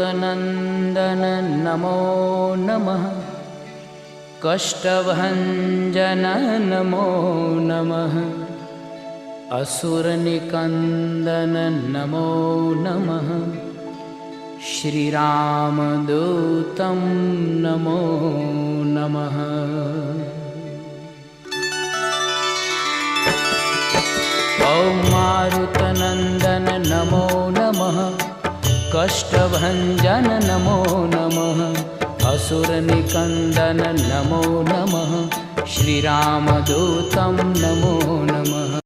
मारुतनन्दन नमो नमः। कष्टभञ्जन नमो नमः। असुरनिकन्दन नमो नमः। श्रीरामदूतं नमो नमः। ॐ मारुतनन्दन नमो नमः। कष्टभञ्जन नमो नमः। असुरनिकन्दन नमो नमः। श्रीरामदूतं नमो नमः।